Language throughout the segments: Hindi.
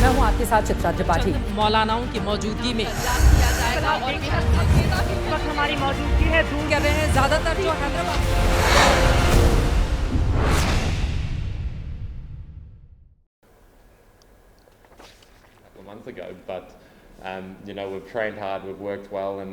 मैं हूं आपके साथ चित्रा त्रिपाठी। मौलानाओं की मौजूदगी में हमारी मौजूदगी है दूर कर रहे हैं ज्यादातर जो Hyderabad month ago, but we've trained hard, we've worked well, and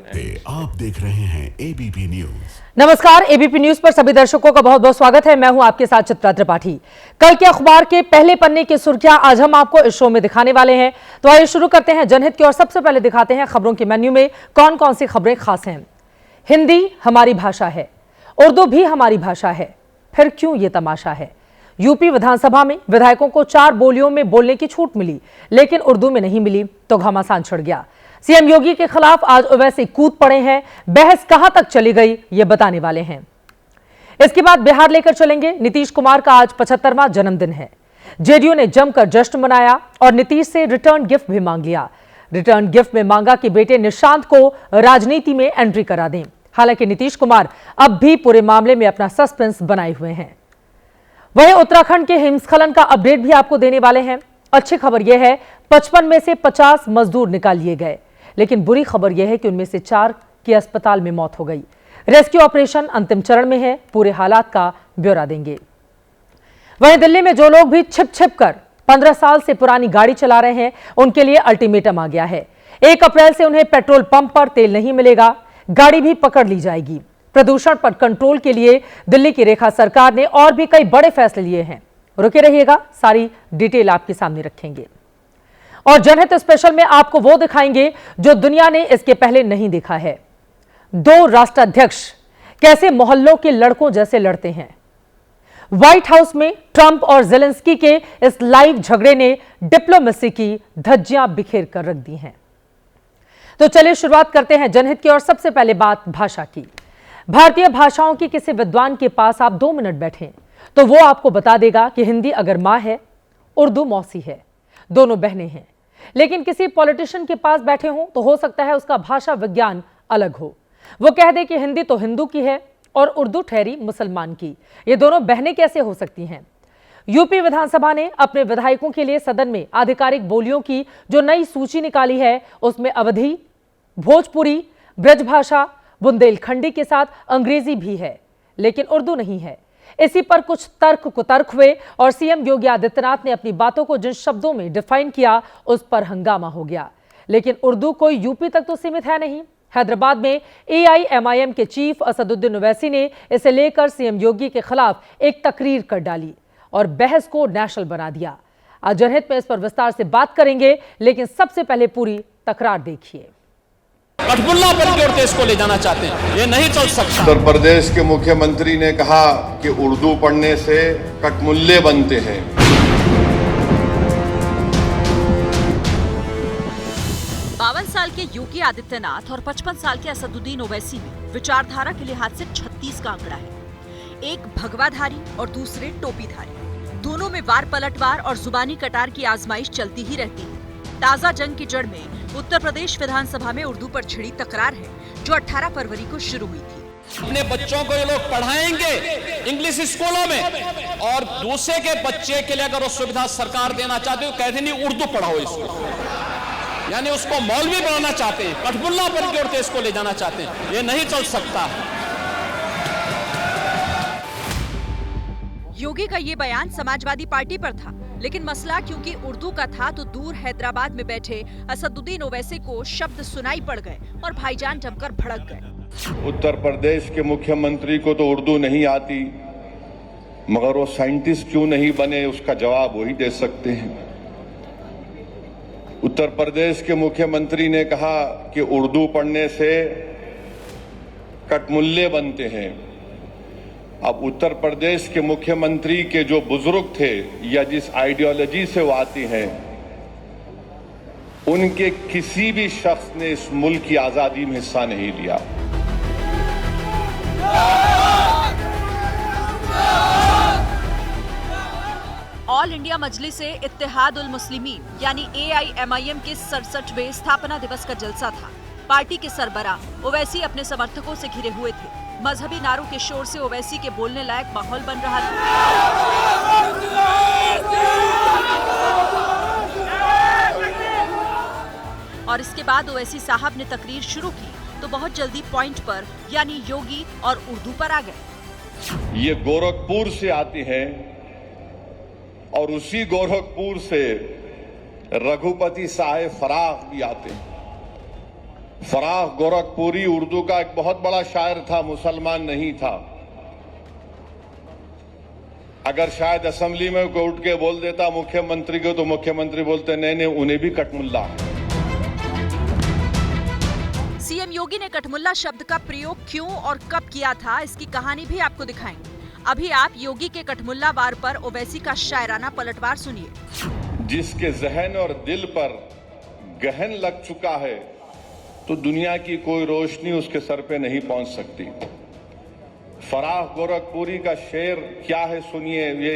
आप देख रहे हैं एबीपी न्यूज। नमस्कार, एबीपी न्यूज पर सभी दर्शकों का बहुत बहुत स्वागत है। मैं हूं आपके साथ चित्रा त्रिपाठी। कल के अखबार के पहले पन्ने की सुर्खियां आज हम आपको इस शो में दिखाने वाले हैं। तो आइए शुरू करते हैं जनहित की और सबसे पहले दिखाते हैं खबरों के मेन्यू में कौन कौन सी खबरें खास हैं। हिंदी हमारी भाषा है, उर्दू भी हमारी भाषा है, फिर क्यों ये तमाशा है। यूपी विधानसभा में विधायकों को 4 बोलियों में बोलने की छूट मिली, लेकिन उर्दू में नहीं मिली तो घमासान छिड़ गया। सीएम योगी के खिलाफ आज ओवैसी कूद पड़े हैं। बहस कहां तक चली गई ये बताने वाले हैं। इसके बाद बिहार लेकर चलेंगे। नीतीश कुमार का आज 75वां जन्मदिन है। जेडीयू ने जमकर जश्न मनाया और नीतीश से रिटर्न गिफ्ट भी मांग लिया। रिटर्न गिफ्ट में मांगा कि बेटे निशांत को राजनीति में एंट्री करा दें। हालांकि नीतीश कुमार अब भी पूरे मामले में अपना सस्पेंस बनाए हुए हैं। वहीं उत्तराखंड के हिमस्खलन का अपडेट भी आपको देने वाले हैं। अच्छी खबर यह है 55 में से 50 मजदूर निकाल लिए गए, लेकिन बुरी खबर यह है कि उनमें से 4 की अस्पताल में मौत हो गई। रेस्क्यू ऑपरेशन अंतिम चरण में है, पूरे हालात का ब्यौरा देंगे। वहीं दिल्ली में जो लोग भी छिप छिप कर 15 साल से पुरानी गाड़ी चला रहे हैं, उनके लिए अल्टीमेटम आ गया है। 1 अप्रैल से उन्हें पेट्रोल पंप पर तेल नहीं मिलेगा, गाड़ी भी पकड़ ली जाएगी। प्रदूषण पर कंट्रोल के लिए दिल्ली की रेखा सरकार ने और भी कई बड़े फैसले लिए हैं। रुके रहिएगा, सारी डिटेल आपके सामने रखेंगे। और जनहित स्पेशल में आपको वो दिखाएंगे जो दुनिया ने इसके पहले नहीं देखा है। 2 राष्ट्राध्यक्ष कैसे मोहल्लों के लड़कों जैसे लड़ते हैं। व्हाइट हाउस में ट्रंप और जेलेंस्की के इस लाइव झगड़े ने डिप्लोमेसी की धज्जियां बिखेर कर रख दी हैं। तो चलिए शुरुआत करते हैं जनहित की और सबसे पहले बात भाषा की। भारतीय भाषाओं की किसी विद्वान के पास आप 2 मिनट बैठें तो वो आपको बता देगा कि हिंदी अगर मां है, उर्दू मौसी है, दोनों बहनें हैं। लेकिन किसी पॉलिटिशियन के पास बैठे हों तो हो सकता है उसका भाषा विज्ञान अलग हो। वो कह दे कि हिंदी तो हिंदू की है और उर्दू ठहरी मुसलमान की। ये दोनों बहनें कैसे हो सकती हैं। यूपी विधानसभा ने अपने विधायकों के लिए सदन में आधिकारिक बोलियों की जो नई सूची निकाली है, उसमें अवधी, भोजपुरी, ब्रजभाषा, बुंदेलखंडी के साथ अंग्रेजी भी है, लेकिन उर्दू नहीं है। इसी पर कुछ तर्क कुतर्क हुए और सीएम योगी आदित्यनाथ ने अपनी बातों को जिन शब्दों में डिफाइन किया, उस पर हंगामा हो गया। लेकिन उर्दू कोई यूपी तक तो सीमित है नहीं। हैदराबाद में एआईएमआईएम के चीफ असदुद्दीन ओवैसी ने इसे लेकर सीएम योगी के खिलाफ एक तकरीर कर डाली और बहस को नेशनल बना दिया। आज जनहित में इस पर विस्तार से बात करेंगे, लेकिन सबसे पहले पूरी तकरार देखिए। कठपुतला बन के और देश को ले जाना चाहते हैं, ये नहीं चल सकता। उत्तर प्रदेश के मुख्यमंत्री ने कहा कि उर्दू पढ़ने से कटमुल्ले बनते हैं। 52 साल के योगी आदित्यनाथ और 55 साल के असदुद्दीन ओवैसी में विचारधारा के लिहाज से 36 का आंकड़ा है। एक भगवाधारी और दूसरे टोपीधारी, दोनों में वार पलटवार और जुबानी कटार की आजमाइश चलती ही रहती है। ताजा जंग की जड़ में उत्तर प्रदेश विधानसभा में उर्दू पर छिड़ी तकरार है, जो 18 फरवरी को शुरू हुई थी। अपने बच्चों को ये लोग पढ़ाएंगे इंग्लिश स्कूलों में, और दूसरे के बच्चे के लिए अगर वो सुविधा सरकार देना चाहते हो, कहते नहीं उर्दू पढ़ाओ इसको, यानी उसको मौलवी बनाना चाहते हैं, कठपुतला बन के और देश को ले जाना चाहते हैं, ये नहीं चल सकता। योगी का ये बयान समाजवादी पार्टी पर था, लेकिन मसला क्योंकि उर्दू का था तो दूर हैदराबाद में बैठे असदुद्दीन ओवैसी को शब्द सुनाई पड़ गए और भाईजान जमकर भड़क गए। उत्तर प्रदेश के मुख्यमंत्री को तो उर्दू नहीं आती, मगर वो साइंटिस्ट क्यों नहीं बने, उसका जवाब वही दे सकते हैं। उत्तर प्रदेश के मुख्यमंत्री ने कहा कि उर्दू पढ़ने से कटमुल्ले बनते हैं। अब उत्तर प्रदेश के मुख्यमंत्री के जो बुजुर्ग थे या जिस आइडियोलॉजी से वो आती हैं, उनके किसी भी शख्स ने इस मुल्क की आजादी में हिस्सा नहीं लिया। ऑल इंडिया मजलिस-ए इत्तेहाद उल मुस्लिमीन यानी एआईएमआईएम के 67वें स्थापना दिवस का जलसा था। पार्टी के सरबराह ओवैसी अपने समर्थकों से घिरे हुए थे। मजहबी नारों के शोर से ओवैसी के बोलने लायक माहौल बन रहा था। और इसके बाद ओवैसी साहब ने तकरीर शुरू की तो बहुत जल्दी पॉइंट पर यानी योगी और उर्दू पर आ गए। ये गोरखपुर से आती है और उसी गोरखपुर से रघुपति साहेब फराख भी आते हैं। फराख गोरखपुरी उर्दू का एक बहुत बड़ा शायर था, मुसलमान नहीं था। अगर शायद असेंबली में कोई उठ के बोल देता मुख्यमंत्री को तो मुख्यमंत्री बोलते नहीं, उन्हें भी कटमुल्ला। सीएम योगी ने कटमुल्ला शब्द का प्रयोग क्यों और कब किया था, इसकी कहानी भी आपको दिखाएंगे। अभी आप योगी के कटमुल्ला वार पर ओवैसी का शायराना पलटवार सुनिए। जिसके जहन और दिल पर गहन लग चुका है तो दुनिया की कोई रोशनी उसके सर पे नहीं पहुंच सकती। फराख गोरखपुरी का शेर क्या है सुनिए, ये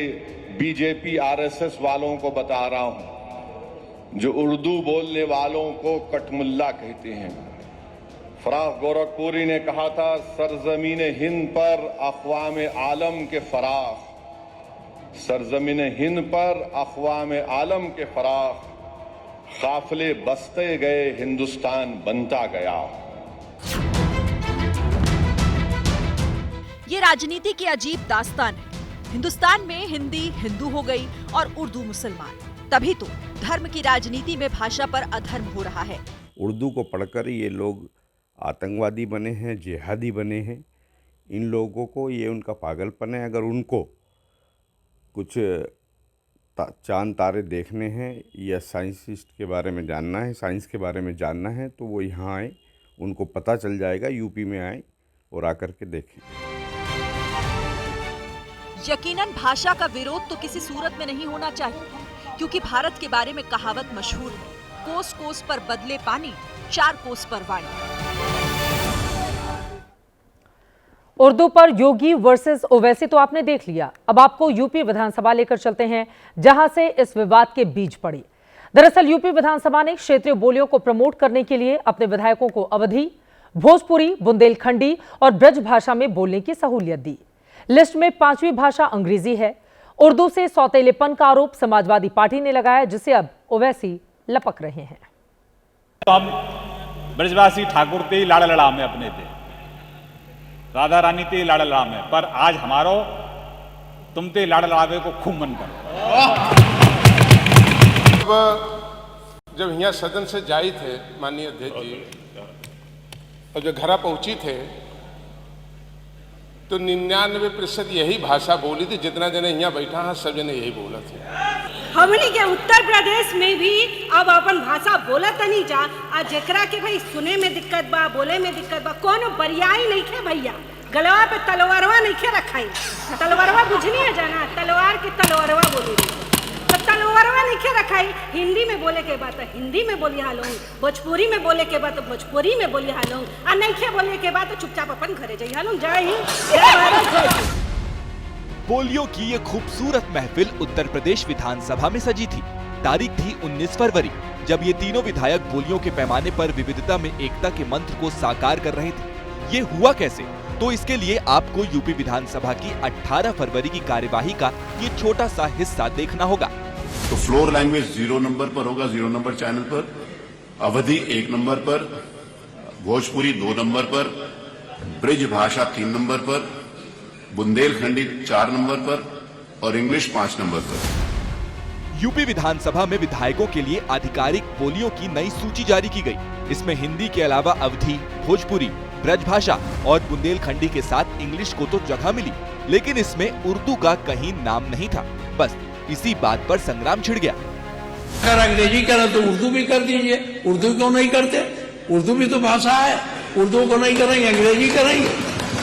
बीजेपी आरएसएस वालों को बता रहा हूं, जो उर्दू बोलने वालों को कटमुल्ला कहते हैं। फराख गोरखपुरी ने कहा था, सरजमीन हिंद पर अक़वाम आलम के फराख, सरजमीन हिंद पर अक़वाम आलम के फराख, काफिले बसते गए हिंदुस्तान बनता गया। ये राजनीति की अजीब दास्तान है। हिंदुस्तान में हिंदी हिंदू हो गई और उर्दू मुसलमान। तभी तो धर्म की राजनीति में भाषा पर अधर्म हो रहा है। उर्दू को पढ़कर ये लोग आतंकवादी बने हैं, जिहादी बने हैं। इन लोगों को ये उनका पागलपन है। अगर उनको कुछ चांद तारे देखने हैं या साइंटिस्ट के बारे में जानना है, साइंस के बारे में जानना है, तो वो यहाँ आए, उनको पता चल जाएगा। यूपी में आए और आकर के देखें। यकीनन भाषा का विरोध तो किसी सूरत में नहीं होना चाहिए, क्योंकि भारत के बारे में कहावत मशहूर है, कोस कोस पर बदले पानी, 4 कोस पर वाणी। उर्दू पर योगी वर्सेस ओवैसी तो आपने देख लिया। अब आपको यूपी विधानसभा लेकर चलते हैं, जहां से इस विवाद के बीज पड़ी। दरअसल यूपी विधानसभा ने क्षेत्रीय बोलियों को प्रमोट करने के लिए अपने विधायकों को अवधी, भोजपुरी, बुंदेलखंडी और ब्रज भाषा में बोलने की सहूलियत दी। लिस्ट में 5वीं भाषा अंग्रेजी है। उर्दू से सौतेलेपन का आरोप समाजवादी पार्टी ने लगाया, जिसे अब ओवैसी लपक रहे हैं। तो हम ब्रजवासी ठाकुर ते लाड़ लड़ा में अपने थे, राधा रानी ते लाड़ लड़ा में, पर आज हमारो तुम ते लाड़ लड़ावे को खूब मन कर। जब यहाँ सदन से जाई थे माननीय अध्यक्ष जी, और जब घर पहुंची थे तो 99% यही भाषा बोली थी। जितना जने यहाँ बैठा है सब जने यही बोला थे। हमनी के उत्तर प्रदेश में भी अब अपन भाषा बोला तनी जा, आ जेकरा के भाई सुने में दिक्कत बा, बोले में दिक्कत बा, कोनो बरियाई नहीं खे भैया। गलवा पे तलवारवा नहीं खे रखाई, तलवारवा बुझनी है जाना, तलवार की तलवारवा बोली, तो तलवारवा नहीं खे रखाई। हिंदी में बोले के बाद हिंदी में बोली हालो, भोजपुरी में बोले के बाद भोजपुरी में बोली हालो, आ नहीं खे बोले के बाद चुपचाप अपन घरे जाई हालो। जय हिंद, जय भारत। बोलियों की ये खूबसूरत महफिल उत्तर प्रदेश विधानसभा में सजी थी। तारीख थी 19 फरवरी, जब ये तीनों विधायक बोलियों के पैमाने पर विविधता में एकता के मंत्र को साकार कर रहे थे। ये हुआ कैसे? तो इसके लिए आपको यूपी विधानसभा की 18 फरवरी की कार्यवाही का ये छोटा सा हिस्सा देखना होगा। तो फ्लोर लैंग्वेज 0 नंबर पर होगा, 0 नंबर चैनल पर, अवधी 1 नंबर पर, भोजपुरी 2 नंबर पर, ब्रिज भाषा 3 नंबर पर, बुंदेलखंडी 4 नंबर पर और इंग्लिश 5 नंबर पर। यूपी विधानसभा में विधायकों के लिए आधिकारिक बोलियों की नई सूची जारी की गई। इसमें हिंदी के अलावा अवधी, भोजपुरी, ब्रजभाषा और बुंदेलखंडी के साथ इंग्लिश को तो जगह मिली, लेकिन इसमें उर्दू का कहीं नाम नहीं था। बस इसी बात पर संग्राम छिड़ गया। अगर अंग्रेजी करें तो उर्दू भी कर दीजिए, उर्दू क्यों नहीं करते? उर्दू भी तो भाषा है, उर्दू को नहीं करेंगे, अंग्रेजी करेंगे।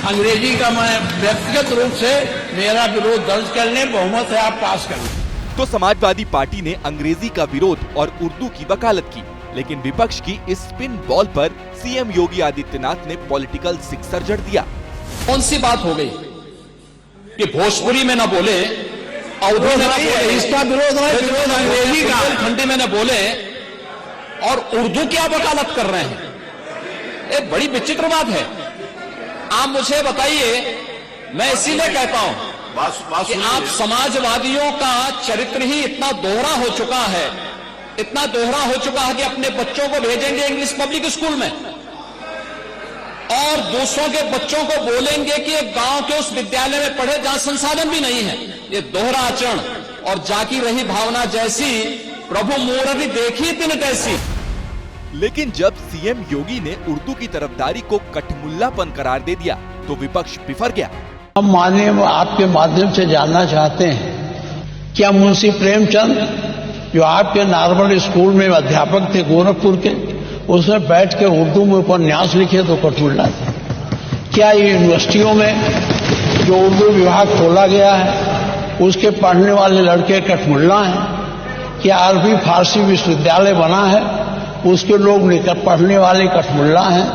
अंग्रेजी का मैं व्यक्तिगत रूप से मेरा विरोध दर्ज करने, बहुमत है आप पास कर लें। तो समाजवादी पार्टी ने अंग्रेजी का विरोध और उर्दू की वकालत की, लेकिन विपक्ष की इस स्पिन बॉल पर सीएम योगी आदित्यनाथ ने पॉलिटिकल सिक्सर जड़ दिया। कौन सी बात हो गई कि भोजपुरी में न बोले, अवधी में न बोले, इसका विरोध अंग्रेजी का खंडी में न बोले और उर्दू क्या वकालत कर रहे हैं? एक बड़ी विचित्र बात है। आप मुझे बताइए, मैं इसीलिए कहता हूं कि आप समाजवादियों का चरित्र ही इतना दोहरा हो चुका है, इतना दोहरा हो चुका है कि अपने बच्चों को भेजेंगे इंग्लिश पब्लिक स्कूल में और दूसरों के बच्चों को बोलेंगे कि एक गांव के उस विद्यालय में पढ़े जहां संसाधन भी नहीं है। ये दोहरा आचरण और जाकी रही भावना जैसी प्रभु मुरारी देखी दिन कैसी। लेकिन जब सीएम योगी ने उर्दू की तरफदारी को कठमुल्लापन करार दे दिया तो विपक्ष बिफर गया। हम माननीय आपके माध्यम से जानना चाहते हैं, क्या मुंशी प्रेमचंद जो आपके नॉर्मल स्कूल में अध्यापक थे गोरखपुर के, उसमें बैठ के उर्दू में उपन्यास लिखे तो कठमुल्ला थे? क्या यूनिवर्सिटियों में जो उर्दू विभाग खोला गया है उसके पढ़ने वाले लड़के कठमुल्ला हैं? क्या अरबी फारसी विश्वविद्यालय बना है उसके लोग लेकर पढ़ने वाले कठमुल्ला हैं?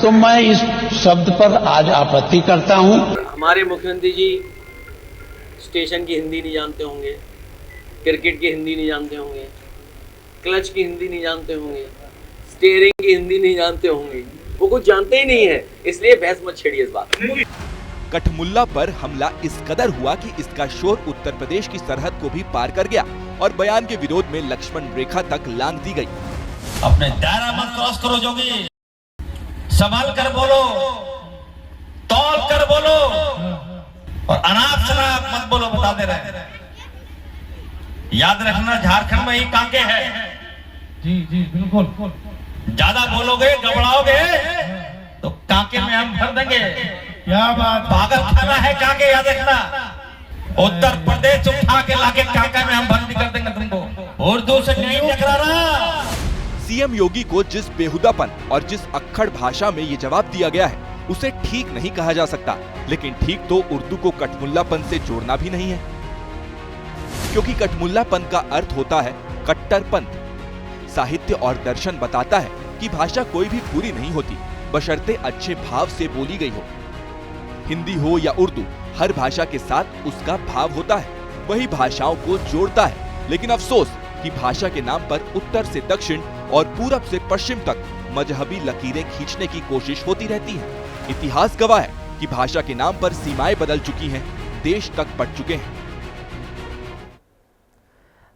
तो मैं इस शब्द पर आज आपत्ति करता हूं। हमारे मुख्यमंत्री जी स्टेशन की हिंदी नहीं जानते होंगे, क्रिकेट की हिंदी नहीं जानते होंगे, क्लच की हिंदी नहीं जानते होंगे, स्टीयरिंग की हिंदी नहीं जानते होंगे, वो कुछ जानते ही नहीं है, इसलिए बहस मत छेड़िए इस बात। कठमुल्ला पर हमला इस कदर हुआ कि इसका शोर उत्तर प्रदेश की सरहद को भी पार कर गया और बयान के विरोध में लक्ष्मण रेखा तक लांघ दी गई। अपने दायरा मत क्रॉस करो जोगी, संभाल कर बोलो, तौल कर बोलो और अनाप शनाप मत बोलो, बता दे रहे। याद रखना झारखंड में ही कांके है। जी जी बिल्कुल। ज्यादा बोलोगे घबराओगे तो कांके में हम भर देंगे। क्या बात, पागल खाना है कांके, याद रखना। उत्तर प्रदेश उठा के लाके कांके में हम भर्ती कर देंगे तुमको। उर्दू से नहीं टकराना। सीएम योगी को जिस बेहुदापन और जिस अक्खड़ भाषा में ये जवाब दिया गया है उसे ठीक नहीं कहा जा सकता, लेकिन ठीक तो उर्दू को कठमुल्लापन से जोड़ना भी नहीं है, क्योंकि कठमुल्लापन का अर्थ होता है कट्टरपंथ। साहित्य और दर्शन बताता है कि भाषा कोई भी बुरी नहीं होती, बशर्ते अच्छे भाव से बोली गई हो। हिंदी हो या उर्दू, हर भाषा के साथ उसका भाव होता है, वही भाषाओं को जोड़ता है। लेकिन अफसोस कि भाषा के नाम पर उत्तर से दक्षिण और पूरब से पश्चिम तक मजहबी लकीरें खींचने की कोशिश होती रहती है। इतिहास गवाह है कि भाषा के नाम पर सीमाएं बदल चुकी हैं, देश तक बढ़ चुके हैं।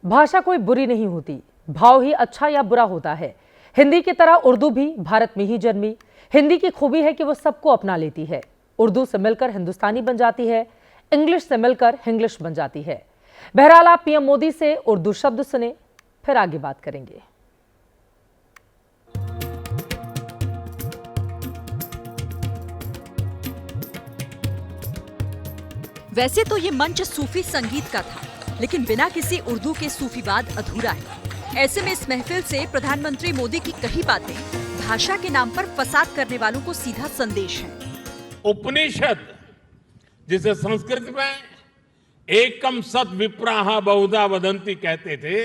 भाषा कोई बुरी नहीं होती, भाव ही अच्छा या बुरा होता है। हिंदी की तरह उर्दू भी भारत में ही जन्मी। हिंदी की खूबी है कि वो सबको अपना लेती है। उर्दू से मिलकर हिंदुस्तानी बन जाती है, इंग्लिश से मिलकर हिंग्लिश बन जाती है। बहरहाल आप पीएम मोदी से उर्दू शब्द सुने, फिर आगे बात करेंगे। वैसे तो ये मंच सूफी संगीत का था, लेकिन बिना किसी उर्दू के सूफीवाद अधूरा है। ऐसे में इस महफिल से प्रधानमंत्री मोदी की कही बातें भाषा के नाम पर फसाद करने वालों को सीधा संदेश है। उपनिषद, जिसे संस्कृत में एकम सत विप्राहा बहुधा वदंती कहते थे,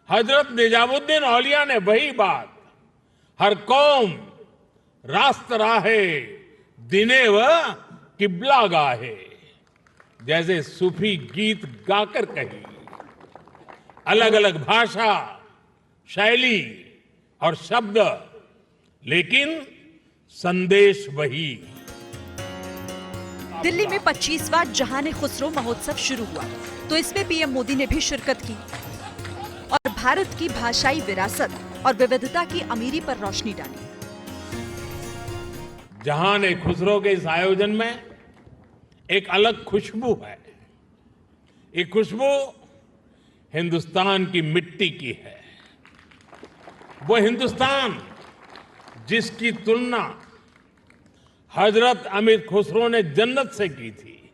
हजरत निजामुद्दीन औलिया ने वही बात हर कौम रास्त राहे दिने व किबला गाहे जैसे सूफी गीत गाकर कही। अलग अलग भाषा, शैली और शब्द, लेकिन संदेश वही। दिल्ली में 25वां जहान खुसरो महोत्सव शुरू हुआ तो इसमें पीएम मोदी ने भी शिरकत की और भारत की भाषाई विरासत और विविधता की अमीरी पर रोशनी डाली। जहान खुसरो के इस आयोजन में एक अलग खुशबू है। ये खुशबू हिंदुस्तान की मिट्टी की है। वो हिंदुस्तान जिसकी तुलना हजरत अमीर खुसरो ने जन्नत से की थी।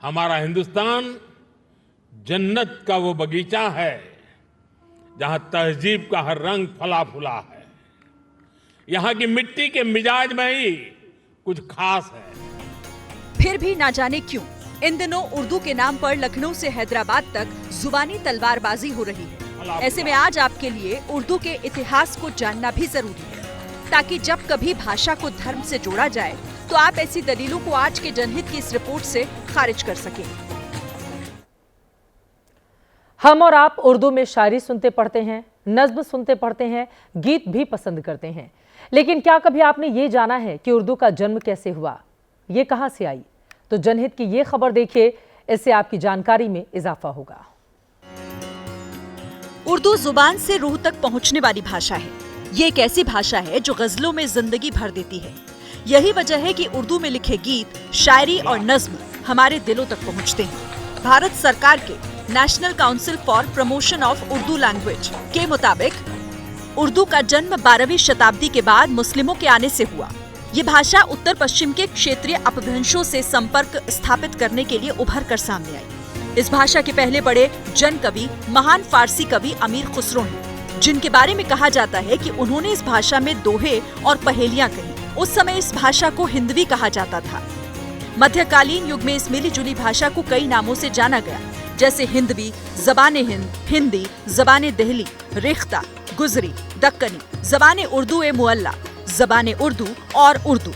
हमारा हिंदुस्तान जन्नत का वो बगीचा है जहां तहजीब का हर रंग फला फूला है। यहां की मिट्टी के मिजाज में ही कुछ खास है। फिर भी ना जाने क्यों इन दिनों उर्दू के नाम पर लखनऊ से हैदराबाद तक जुबानी तलवारबाजी हो रही है। ऐसे में आज आपके लिए उर्दू के इतिहास को जानना भी जरूरी है, ताकि जब कभी भाषा को धर्म से जोड़ा जाए तो आप ऐसी दलीलों को आज के जनहित की इस रिपोर्ट से खारिज कर सकें। हम और आप उर्दू में शायरी सुनते पढ़ते हैं, नज्म सुनते पढ़ते हैं, गीत भी पसंद करते हैं, लेकिन क्या कभी आपने ये जाना है कि उर्दू का जन्म कैसे हुआ, ये कहां से आई? तो जनहित की ये खबर देखिए, इससे आपकी जानकारी में इजाफा होगा। उर्दू जुबान से रूह तक पहुंचने वाली भाषा है। ये एक ऐसी भाषा है जो गजलों में जिंदगी भर देती है। यही वजह है कि उर्दू में लिखे गीत, शायरी और नज्म हमारे दिलों तक पहुंचते हैं। भारत सरकार के national council for promotion of Urdu language के मुताबिक उर्दू का जन्म 12वीं शताब्दी के बाद मुस्लिमों के आने से हुआ। ये भाषा उत्तर पश्चिम के क्षेत्रीय अपभ्रंशों से संपर्क स्थापित करने के लिए उभर कर सामने आई। इस भाषा के पहले बड़े जन कवि महान फारसी कवि अमीर खुसरो हैं, जिनके बारे में कहा जाता है कि उन्होंने इस भाषा में दोहे और पहेलियां कही। उस समय इस भाषा को हिंदवी कहा जाता था। मध्यकालीन युग में इस मिली जुली भाषा को कई नामों से जाना गया, जैसे हिंदवी, ज़बान हिंद, हिंदी, ज़बान दिल्ली, रेख्ता, गुजरी, दक्कनी, ज़बान उर्दू ए मुअल्ला, ज़बान उर्दू और उर्दू।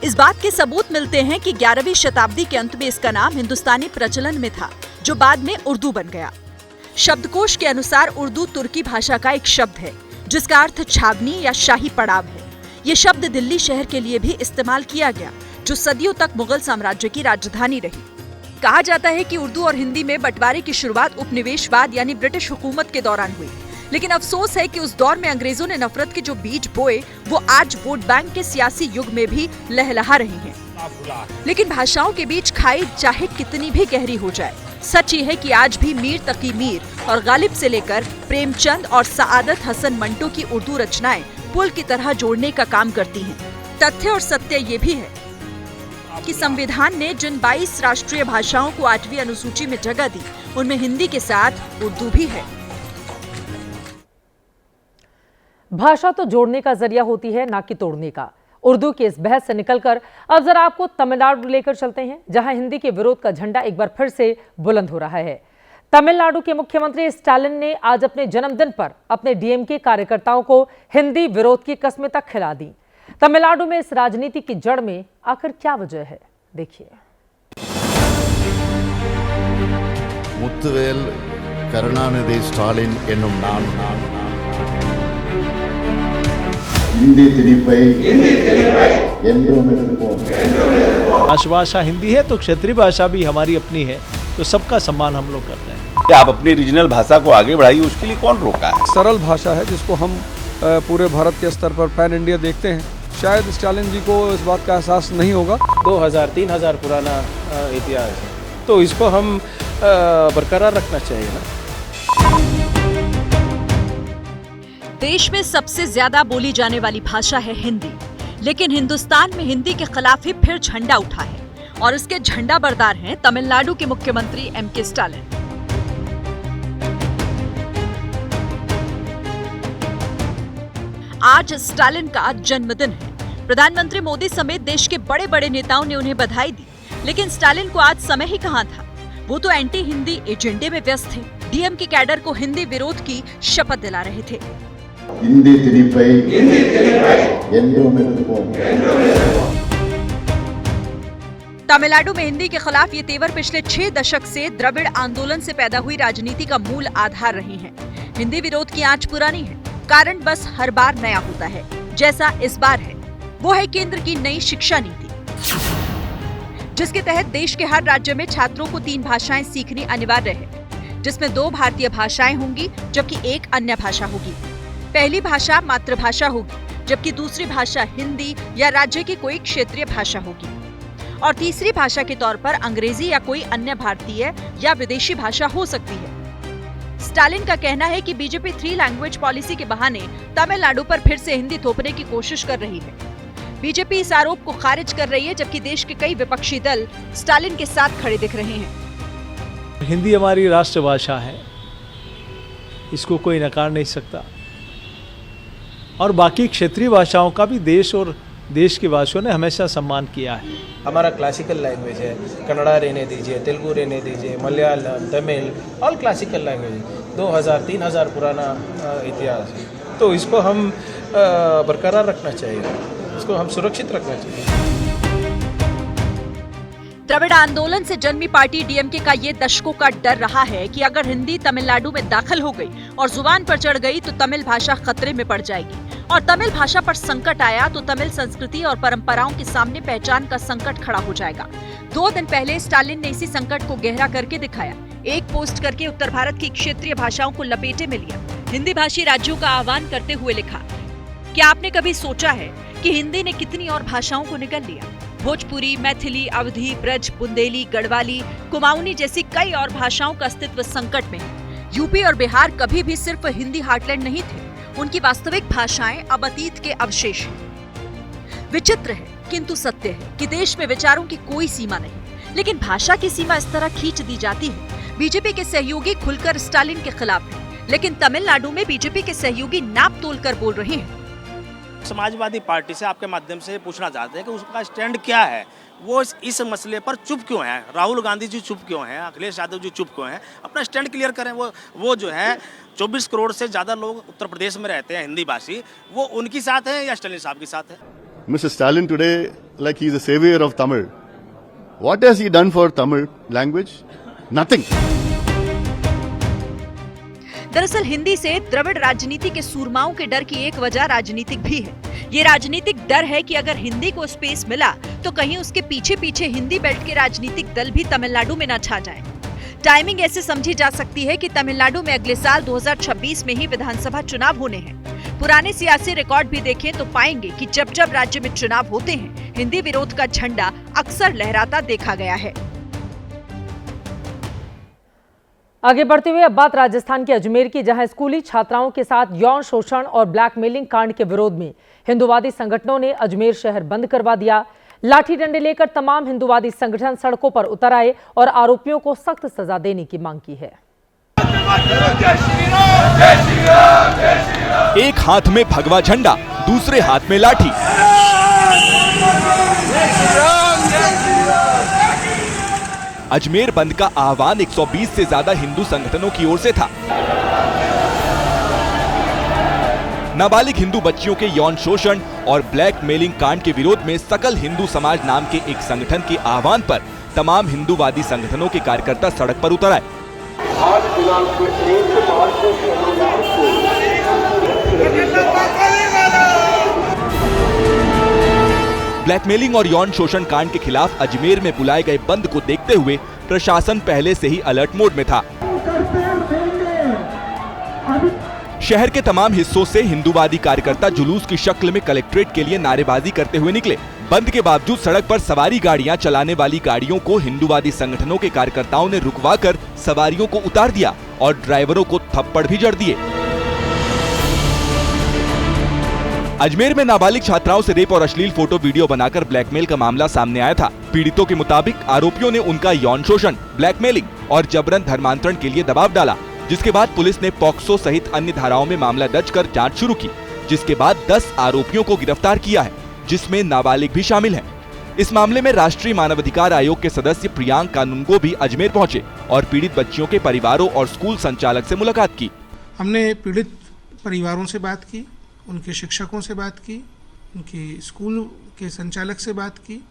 इस बात के सबूत मिलते हैं कि 11वीं शताब्दी के अंत में इसका नाम हिंदुस्तानी प्रचलन में था, जो बाद में उर्दू बन गया। शब्दकोश के अनुसार उर्दू तुर्की भाषा का एक शब्द है, जिसका अर्थ छावनी या शाही पड़ाव है। ये शब्द दिल्ली शहर के लिए भी इस्तेमाल किया गया, जो सदियों तक मुगल साम्राज्य की राजधानी रही। कहा जाता है कि उर्दू और हिंदी में बंटवारे की शुरुआत उपनिवेशवाद यानी ब्रिटिश हुकूमत के दौरान हुई, लेकिन अफसोस है कि उस दौर में अंग्रेजों ने नफरत के जो बीज बोए वो आज वोट बैंक के सियासी युग में भी लहलहा रहे हैं। लेकिन भाषाओं के बीच खाई चाहे कितनी भी गहरी हो जाए, सच ये है कि आज भी मीर तकी मीर और गालिब से लेकर प्रेमचंद और सआदत हसन मंटो की उर्दू रचनाएं पुल की तरह जोड़ने का काम करती हैं। तथ्य और सत्य ये भी है कि संविधान ने जिन 22 राष्ट्रीय भाषाओं को 8वीं अनुसूची में जगह दी, उनमें हिंदी के साथ उर्दू भी है। भाषा तो जोड़ने का जरिया होती है, ना कि तोड़ने का। उर्दू की इस बहस से निकलकर अब जरा आपको तमिलनाडु लेकर चलते हैं, जहां हिंदी के विरोध का झंडा एक बार फिर से बुलंद हो रहा है। तमिलनाडु के मुख्यमंत्री स्टालिन ने आज अपने जन्मदिन पर अपने डीएमके कार्यकर्ताओं को हिंदी विरोध की कस्में तक खिला दी। तमिलनाडु में इस राजनीति की जड़ में आखिर क्या वजह है, देखिए। मुत्तुवेल करुणानिधि स्टालिन एन्नुम नान हिंदी तिनिपै एन्नुम एन्नुम राष्ट्रभाषा हिंदी है तो क्षेत्रीय भाषा भी हमारी अपनी है, तो सबका सम्मान हम लोग करते हैं। आप अपनी रीजनल भाषा को आगे बढ़ाइए, उसके लिए कौन रोका है? सरल भाषा है जिसको हम पूरे भारत के स्तर पर पैन इंडिया देखते हैं। शायद स्टालिन जी को इस बात का एहसास नहीं होगा। 2000-3000 पुराना इतिहास है, तो इसको हम बरकरार रखना चाहिए ना। देश में सबसे ज्यादा बोली जाने वाली भाषा है हिंदी, लेकिन हिंदुस्तान में हिंदी के खिलाफ ही फिर झंडा उठा है, और इसके झंडा बरदार हैं तमिलनाडु के मुख्यमंत्री एमके स्टालिन। आज स्टालिन का जन्मदिन है। प्रधानमंत्री मोदी समेत देश के बड़े बड़े नेताओं ने उन्हें बधाई दी, लेकिन स्टालिन को आज समय ही कहां था। वो तो एंटी हिंदी एजेंडे में व्यस्त थे। डीएम के कैडर को हिंदी विरोध की शपथ दिला रहे थे। हिंदी तिनिपै एन्नुम तमिलनाडु में हिंदी के खिलाफ ये तेवर पिछले 6 दशक से द्रविड़ आंदोलन से पैदा हुई राजनीति का मूल आधार रही है। हिंदी विरोध की आंच पुरानी है, कारण बस हर बार नया होता है, जैसा इस बार है। वो है केंद्र की नई शिक्षा नीति, जिसके तहत देश के हर राज्य में छात्रों को 3 भाषाएं सीखनी अनिवार्य है, जिसमें 2 भारतीय भाषाएं होंगी जबकि 1 अन्य भाषा होगी। पहली भाषा मातृभाषा होगी, जबकि दूसरी भाषा हिंदी या राज्य की कोई क्षेत्रीय भाषा होगी, और तीसरी भाषा के तौर पर अंग्रेजी या कोई अन्य भारतीय या विदेशी भाषा हो सकती है। स्टालिन का कहना है कि बीजेपी 3 लैंग्वेज पॉलिसी के बहाने तमिलनाडु पर फिर से हिंदी थोपने की कोशिश कर रही है। बीजेपी इस आरोप को खारिज कर रही है, जबकि देश के कई विपक्षी दल स्टालिन के साथ खड़े दिख रहे हैं। हिंदी हमारी राष्ट्रभाषा है, इसको कोई नकार नहीं सकता, और बाकी क्षेत्रीय भाषाओं का भी देश और देश के वासियों ने हमेशा सम्मान किया है। हमारा क्लासिकल लैंग्वेज है, कन्नड़ा रहने दीजिए, तेलुगु रहने दीजिए, Malayalam, Tamil, all classical language. 2000-3000 पुराना इतिहास है, तो इसको हम बरकरार रखना चाहिए, इसको हम सुरक्षित रखना चाहिए। द्रविड़ आंदोलन से जन्मी पार्टी डीएमके का ये दशकों का डर रहा है कि अगर हिंदी तमिलनाडु में दाखिल हो गई और जुबान पर चढ़ गई तो तमिल भाषा खतरे में पड़ जाएगी, और तमिल भाषा पर संकट आया तो तमिल संस्कृति और परंपराओं के सामने पहचान का संकट खड़ा हो जाएगा। 2 दिन पहले स्टालिन ने इसी संकट को गहरा करके दिखाया। एक पोस्ट करके उत्तर भारत की क्षेत्रीय भाषाओं को लपेटे में लिया। हिंदी भाषी राज्यों का आह्वान करते हुए लिखा, क्या आपने कभी सोचा है कि हिंदी ने कितनी और भाषाओं को निगल लिया? भोजपुरी, मैथिली, अवधी, ब्रज, बुंदेली, गढ़वाली, कुमाऊनी जैसी कई और भाषाओं का अस्तित्व संकट में है। यूपी और बिहार कभी भी सिर्फ हिंदी हार्टलैंड नहीं थे, उनकी वास्तविक भाषाएं अब अतीत के अवशेष हैं। विचित्र है किंतु सत्य है कि देश में विचारों की कोई सीमा नहीं, लेकिन भाषा की सीमा इस तरह खींच दी जाती है। बीजेपी के सहयोगी खुलकर स्टालिन के खिलाफ हैं, लेकिन तमिलनाडु में बीजेपी के सहयोगी नाप तोल कर बोल रहे हैं। समाजवादी पार्टी से आपके माध्यम से पूछना चाहते हैं कि उसका स्टैंड क्या है, वो इस मसले पर चुप क्यों है? राहुल गांधी जी चुप क्यों हैं? अखिलेश यादव जी चुप क्यों हैं? अपना स्टैंड क्लियर करें। वो जो है 24 करोड़ से ज़्यादा लोग उत्तर प्रदेश में रहते हैं हिंदी भाषी, वो उनकी साथ है या स्टालिन साहब के साथ है? Mr. Stalin today, like he is a savior of Tamil. What has he done for Tamil language? Nothing. दरअसल हिंदी से द्रविड़ राजनीति के सूरमाओं के डर की एक वजह राजनीतिक भी है। ये राजनीतिक डर है कि अगर हिंदी को स्पेस मिला तो कहीं उसके पीछे पीछे हिंदी बेल्ट के राजनीतिक दल भी तमिलनाडु में न छा जाएं। टाइमिंग ऐसे समझी जा सकती है कि तमिलनाडु में अगले साल 2026 में ही विधानसभा चुनाव होने हैं। पुराने सियासी रिकॉर्ड भी देखें तो पाएंगे कि जब जब राज्य में चुनाव होते हैं, हिंदी विरोध का झंडा अक्सर लहराता देखा गया है। आगे बढ़ते हुए अब बात राजस्थान के अजमेर की, जहां स्कूली छात्राओं के साथ यौन शोषण और ब्लैकमेलिंग कांड के विरोध में हिंदूवादी संगठनों ने अजमेर शहर बंद करवा दिया। लाठी डंडे लेकर तमाम हिंदूवादी संगठन सड़कों पर उतर आए और आरोपियों को सख्त सजा देने की मांग की है। एक हाथ में भगवा झंडा, दूसरे हाथ में लाठी। अजमेर बंद का आह्वान 120 से ज्यादा हिंदू संगठनों की ओर से था। नाबालिग हिंदू बच्चियों के यौन शोषण और ब्लैकमेलिंग कांड के विरोध में सकल हिंदू समाज नाम के एक संगठन के आह्वान पर तमाम हिंदूवादी संगठनों के कार्यकर्ता सड़क पर उतर आए। ब्लैकमेलिंग और यौन शोषण कांड के खिलाफ अजमेर में बुलाए गए बंद को देखते हुए प्रशासन पहले से ही अलर्ट मोड में था। शहर के तमाम हिस्सों से हिंदूवादी कार्यकर्ता जुलूस की शक्ल में कलेक्ट्रेट के लिए नारेबाजी करते हुए निकले। बंद के बावजूद सड़क पर सवारी गाड़ियां चलाने वाली गाड़ियों को हिंदूवादी संगठनों के कार्यकर्ताओं ने रुकवाकर सवारियों को उतार दिया और ड्राइवरों को थप्पड़ भी जड़ दिए। अजमेर में नाबालिग छात्राओं से रेप और अश्लील फोटो वीडियो बनाकर ब्लैकमेल का मामला सामने आया था। पीड़ितों के मुताबिक आरोपियों ने उनका यौन शोषण, ब्लैकमेलिंग और जबरन धर्मांतरण के लिए दबाव डाला, जिसके बाद पुलिस ने पॉक्सो सहित अन्य धाराओं में मामला दर्ज कर जांच शुरू की, जिसके बाद 10 आरोपियों को गिरफ्तार किया है, जिसमें नाबालिग भी शामिल हैं। इस मामले में राष्ट्रीय मानवाधिकार आयोग के सदस्य प्रियांक कानूनगो भी अजमेर पहुंचे और पीड़ित बच्चियों के परिवारों और स्कूल संचालक से मुलाकात की। हमने पीड़ित परिवारों से बात की, उनके शिक्षकों से बात की, उनके स्कूल के संचालक से बात की।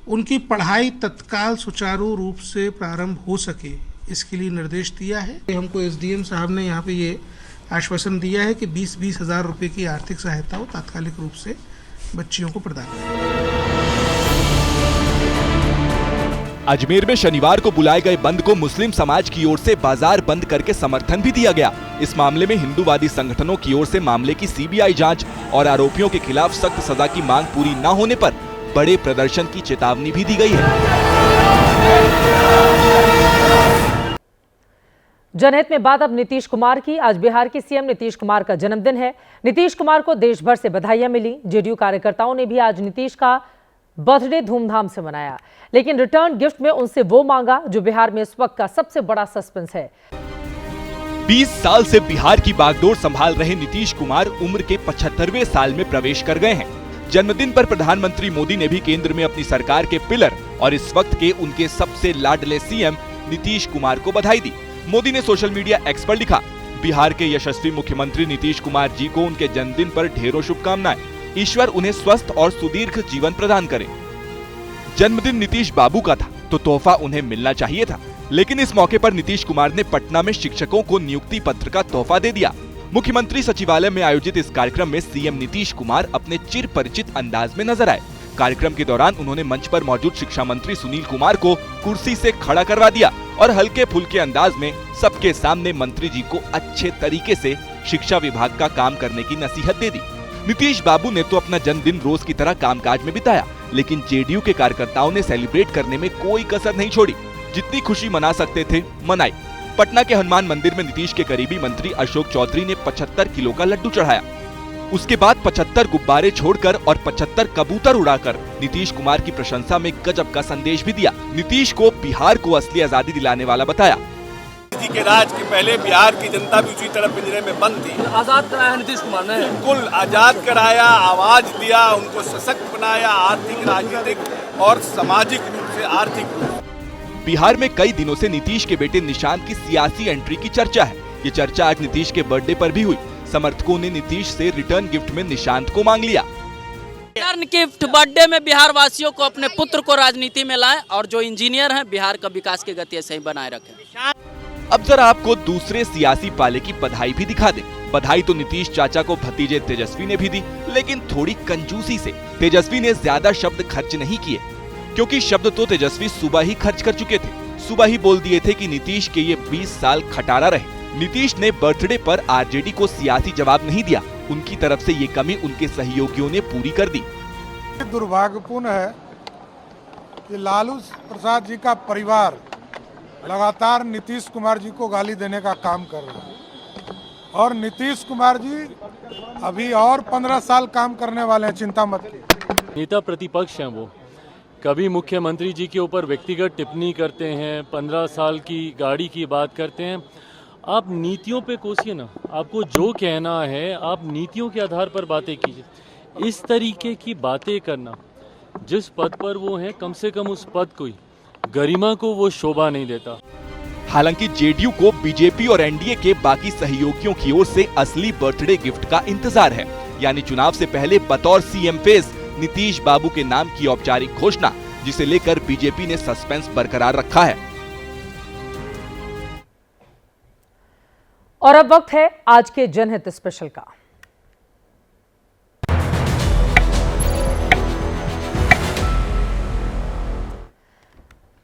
उनकी पढ़ाई तत्काल सुचारू रूप से प्रारंभ हो सके इसके लिए निर्देश दिया है। हमको एसडीएम साहब ने यहाँ पे ये आश्वासन दिया है कि 20-20 हज़ार रुपये की आर्थिक सहायता वो तात्कालिक रूप से बच्चियों को प्रदान करें। अजमेर में शनिवार को बुलाए गए बंद को मुस्लिम समाज की ओर से बाजार बंद करके समर्थन भी दिया गया। इस मामले में हिंदूवादी संगठनों की ओर से मामले की सीबीआई जांच और आरोपियों के खिलाफ सख्त सजा की मांग पूरी न होने पर बड़े प्रदर्शन की चेतावनी भी दी गई है। जनहित में बात अब नीतीश कुमार की। आज बिहार के सीएम नीतीश कुमार का जन्मदिन है। नीतीश कुमार को देश भर से बधाइयां मिली। जेडीयू कार्यकर्ताओं ने भी आज नीतीश का बर्थडे धूमधाम से मनाया, लेकिन रिटर्न गिफ्ट में उनसे वो मांगा जो बिहार में इस वक्त का सबसे बड़ा सस्पेंस है। 20 साल से बिहार की बागडोर संभाल रहे नीतीश कुमार उम्र के 75वें साल में प्रवेश कर गए हैं। जन्मदिन पर प्रधानमंत्री मोदी ने भी केंद्र में अपनी सरकार के पिलर और इस वक्त के उनके सबसे लाडले सीएम नीतीश कुमार को बधाई दी। मोदी ने सोशल मीडिया एक्स पर लिखा, बिहार के यशस्वी मुख्यमंत्री नीतीश कुमार जी को उनके जन्मदिन पर ढेरों शुभकामनाएं। ईश्वर उन्हें स्वस्थ और सुदीर्घ जीवन प्रदान करे। जन्मदिन नीतीश बाबू का था तो तोहफा उन्हें मिलना चाहिए था, लेकिन इस मौके पर नीतीश कुमार ने पटना में शिक्षकों को नियुक्ति पत्र का तोहफा दे दिया। मुख्यमंत्री सचिवालय में आयोजित इस कार्यक्रम में सीएम नीतीश कुमार अपने चिर परिचित अंदाज में नजर आए। कार्यक्रम के दौरान उन्होंने मंच पर मौजूद शिक्षा मंत्री सुनील कुमार को कुर्सी से खड़ा करवा दिया और हल्के फुल्के अंदाज में सबके सामने मंत्री जी को अच्छे तरीके से शिक्षा विभाग का काम करने की नसीहत दे दी। नीतीश बाबू ने तो अपना जन्मदिन रोज की तरह कामकाज में बिताया, लेकिन जेडीयू के कार्यकर्ताओं ने सेलिब्रेट करने में कोई कसर नहीं छोड़ी। जितनी खुशी मना सकते थे मनाई। पटना के हनुमान मंदिर में नीतीश के करीबी मंत्री अशोक चौधरी ने 75 किलो का लड्डू चढ़ाया। उसके बाद 75 गुब्बारे छोड़कर और 75 कबूतर उड़ाकर नीतीश कुमार की प्रशंसा में गजब का संदेश भी दिया। नीतीश को बिहार को असली आजादी दिलाने वाला बताया। मोदी के राज के पहले बिहार की जनता भी उसी तरह पिंजरे में बंद थी। आजाद कराया नीतीश कुमार ने, बिल्कुल आजाद कराया, आवाज दिया, उनको सशक्त बनाया, आर्थिक, राजनीतिक और सामाजिक रूप से आर्थिक। बिहार में कई दिनों से नीतीश के बेटे निशांत की सियासी एंट्री की चर्चा है। ये चर्चा आज नीतीश के बर्थडे पर भी हुई। समर्थकों ने नीतीश से रिटर्न गिफ्ट में निशांत को मांग लिया। रिटर्न गिफ्ट बर्थडे में बिहार वासियों को अपने पुत्र को राजनीति में लाएं और जो इंजीनियर हैं बिहार का विकास की गति ऐसे ही बनाए रखें। अब जरा आपको दूसरे सियासी पाले की बधाई भी दिखा दें। बधाई तो नीतीश चाचा को भतीजे तेजस्वी ने भी दी, लेकिन थोड़ी कंजूसी से। तेजस्वी ने ज्यादा शब्द खर्च नहीं किए, क्योंकि शब्द तो तेजस्वी सुबह ही खर्च कर चुके थे। सुबह ही बोल दिए थे कि नीतीश के ये 20 साल खटारा रहे। नीतीश ने बर्थडे पर आरजेडी को सियासी जवाब नहीं दिया। उनकी तरफ से ये कमी उनके सहयोगियों ने पूरी कर दी। दुर्भाग्यपूर्ण है कि लालू प्रसाद जी का परिवार लगातार नीतीश कुमार जी को गाली देने का काम कर रहा है और नीतीश कुमार जी अभी और 15 साल काम करने वाले हैं, चिंता मत कीजिए। नेता प्रतिपक्ष हैं वो, कभी मुख्यमंत्री जी के ऊपर व्यक्तिगत टिप्पणी करते हैं, 15 साल की गाड़ी की बात करते हैं। आप नीतियों पे कोसिए ना, आपको जो कहना है आप नीतियों के आधार पर बातें कीजिए। इस तरीके की बातें करना, जिस पद पर वो हैं कम से कम उस पद को, गरिमा को वो शोभा नहीं देता। हालांकि जेडीयू को बीजेपी और एनडीए के बाकी सहयोगियों की ओर से असली बर्थडे गिफ्ट का इंतजार है, यानी चुनाव से पहले बतौर सीएम फेस नीतीश बाबू के नाम की औपचारिक घोषणा, जिसे लेकर बीजेपी ने सस्पेंस बरकरार रखा है। और अब वक्त है आज के जनहित स्पेशल का।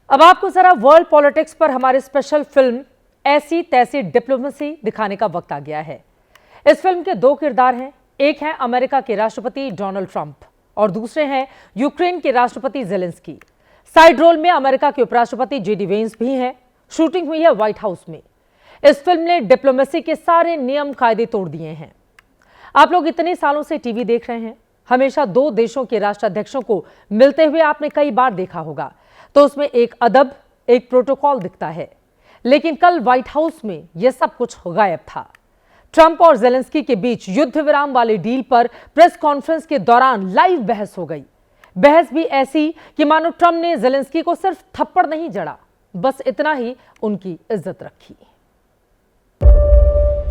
अब आपको जरा वर्ल्ड पॉलिटिक्स पर हमारी स्पेशल फिल्म ऐसी तैसी डिप्लोमेसी दिखाने का वक्त आ गया है। इस फिल्म के दो किरदार हैं, एक है अमेरिका के राष्ट्रपति डोनाल्ड ट्रंप और दूसरे हैं यूक्रेन के राष्ट्रपति जेलेंस्की। साइड रोल में अमेरिका के उपराष्ट्रपति जेडी वेंस भी हैं। शूटिंग हुई है व्हाइट हाउस में। इस फिल्म ने डिप्लोमेसी के सारे नियम कायदे तोड़ दिए हैं। आप लोग इतने सालों से टीवी देख रहे हैं, हमेशा दो देशों के राष्ट्राध्यक्षों को मिलते हुए आपने कई बार देखा होगा, तो उसमें एक अदब, एक प्रोटोकॉल दिखता है। लेकिन कल व्हाइट हाउस में यह सब कुछ गायब था। ट्रंप और जेलेंस्की के बीच युद्ध विराम वाले डील पर प्रेस कॉन्फ्रेंस के दौरान लाइव बहस हो गई। बहस भी ऐसी कि मानो ट्रंप ने जेलेंस्की को सिर्फ थप्पड़ नहीं जड़ा, बस इतना ही उनकी इज्जत रखी।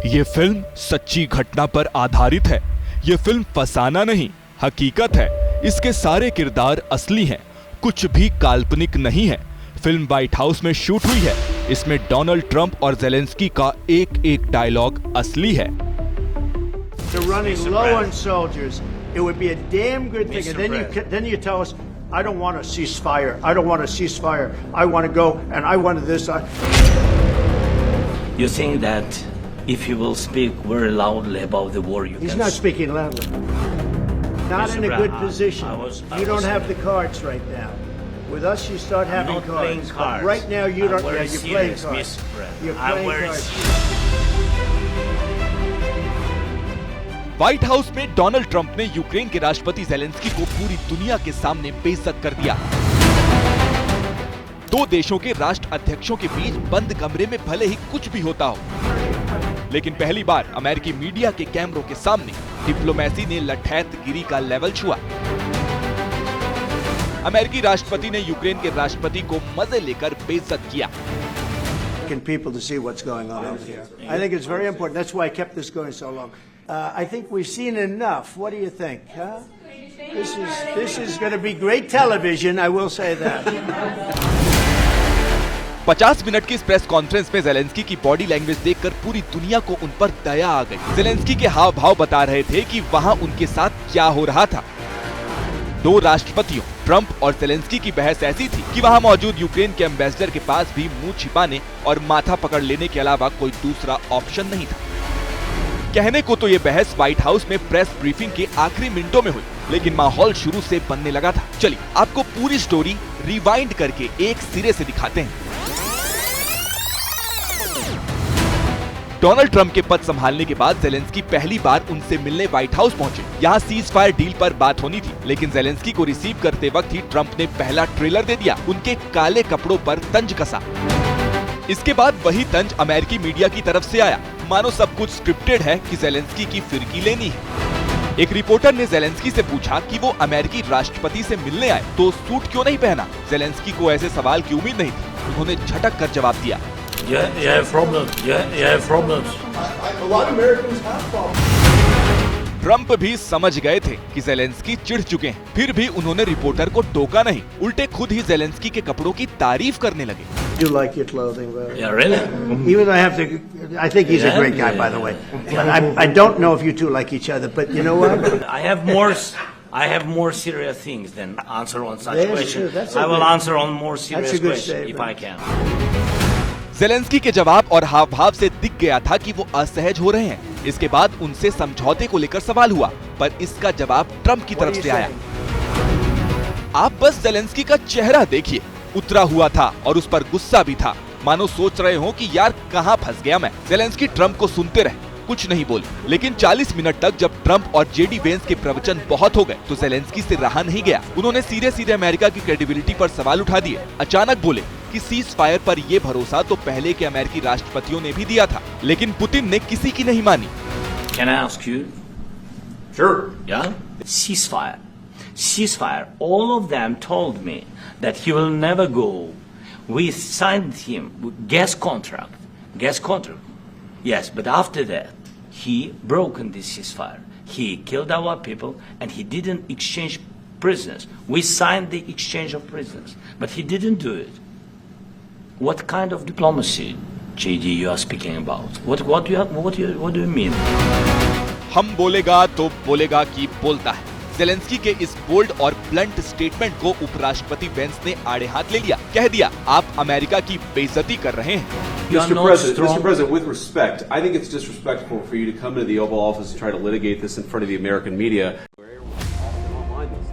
ये फिल्म सच्ची घटना पर आधारित है। ये फिल्म फसाना नहीं, हकीकत है। इसके सारे किरदार असली हैं, कुछ भी काल्पनिक नहीं है। फिल्म व्हाइट हाउस में शूट हुई है। इसमें डोनाल्ड ट्रंप और जेलेंस्की का एक एक डायलॉग असली है। They're running low on soldiers. It would be a damn good thing. And then you tell us, I don't want a ceasefire. I don't want a ceasefire. I want to go and I want this. You think that if you will speak very loudly about the war, you He's can... not speaking loudly. Not in a good position. You don't have the cards right now. With us, you start having not playing cards. cards. Right now, you don't. I'm Yeah, very you're playing serious, cards. Mr. President. You're I'm playing very cards. White house में डोनाल्ड ट्रंप ने यूक्रेन के राष्ट्रपति जेलेंस्की को पूरी दुनिया के सामने बेइज्जत कर दिया। दो देशों के राष्ट्र अध्यक्षों के बीच बंद कमरे में भले ही कुछ भी होता हो, लेकिन पहली बार अमेरिकी मीडिया के कैमरों के सामने डिप्लोमेसी ने लठैतगिरी का लेवल छुआ। अमेरिकी राष्ट्रपति ने यूक्रेन के राष्ट्रपति को मजे लेकर बेइज्जत किया। People to see what's going on out here. I think it's very important. That's why I kept this going so long. I think we've seen enough. What do you think? Huh? This is going to be great television. I will say that. 50 minute की इस प्रेस कॉन्फ्रेंस में जेलेंस्की की बॉडी लैंग्वेज देखकर पूरी दुनिया को उन पर दया आ गई। जेलेंस्की के हाव भाव बता रहे थे कि वहां उनके साथ क्या हो रहा था। दो राष्ट्रपतियों ट्रंप और जेलेंस्की की बहस ऐसी थी कि वहां मौजूद यूक्रेन के एम्बेसडर के पास भी मुंह छिपाने और माथा पकड़ लेने के अलावा कोई दूसरा ऑप्शन नहीं था। कहने को तो ये बहस व्हाइट हाउस में प्रेस ब्रीफिंग के आखिरी मिनटों में हुई, लेकिन माहौल शुरू से बनने लगा था। चलिए आपको पूरी स्टोरी रिवाइंड करके एक सिरे से दिखाते हैं। डोनाल्ड ट्रंप के पद संभालने के बाद जेलेंस्की पहली बार उनसे मिलने व्हाइट हाउस पहुंचे। यहाँ सीज फायर डील पर बात होनी थी, लेकिन जेलेंस्की को रिसीव करते वक्त ही ट्रंप ने पहला ट्रेलर दे दिया, उनके काले कपड़ों पर तंज कसा। इसके बाद वही तंज अमेरिकी मीडिया की तरफ से आया, मानो सब कुछ स्क्रिप्टेड है कि जेलेंस्की की फिरकी लेनी है। एक रिपोर्टर ने जेलेंस्की से पूछा कि वो अमेरिकी राष्ट्रपति से मिलने आए तो सूट क्यों नहीं पहना। जेलेंस्की को ऐसे सवाल की उम्मीद नहीं थी, उन्होंने झटक कर जवाब दिया, ट्रंप भी समझ गए थे कि जेलेंस्की चिढ़ चुके हैं, फिर भी उन्होंने रिपोर्टर को टोका नहीं, उल्टे खुद ही जेलेंस्की के कपड़ों की तारीफ करने लगे। You like your clothing, well. Yeah, really? Even though I think he's a great guy, by the way. But I don't know if you two like each other, but you know what? I have more serious things than answer on such That's questions. true. That's a I will good- answer on more serious That's a good questions if I statement. can. Zelensky के जवाब और हाव भाव से दिख गया था कि वो असहज हो रहे हैं। इसके बाद उनसे समझौते को लेकर सवाल हुआ, पर इसका जवाब ट्रंप की तरफ से आया। आप बस जेलेंस्की का चेहरा देखिए, उतरा हुआ था और उस पर गुस्सा भी था, मानो सोच रहे हो कि यार कहां फंस गया मैं। जेलेंस्की ट्रंप को सुनते रहे, कुछ नहीं बोले, लेकिन 40 मिनट तक जब ट्रंप और जेडी वेंस के प्रवचन बहुत हो गए तो जेलेंस्की से रहा नहीं गया। उन्होंने सीधे सीधे अमेरिका की क्रेडिबिलिटी पर सवाल उठा दिए। अचानक बोले कि सीज फायर पर ये भरोसा तो पहले के अमेरिकी राष्ट्रपतियों ने भी दिया था, लेकिन पुतिन ने किसी की नहीं मानी। Can I ask you? Sure. Yeah? Ceasefire. Ceasefire. All of them told me that he will never go. We signed him gas contract. Gas contract. Yes, but after that, he broken this ceasefire. He killed our people and he didn't exchange prisoners. We signed the exchange of prisoners, but he didn't do it. What kind of diplomacy, JD, you are speaking about? What do you mean? हम बोलेगा तो बोलेगा कि बोलता है। जेलेंस्की के इस बोल्ड और ब्लंट स्टेटमेंट को उपराष्ट्रपति वेंस ने आड़े हाथ ले लिया, कह दिया आप अमेरिका की बेइज्जती कर रहे हैं। Mr. President, with respect, I think it's disrespectful for you to come into the Oval Office and try to litigate this in front of the American media.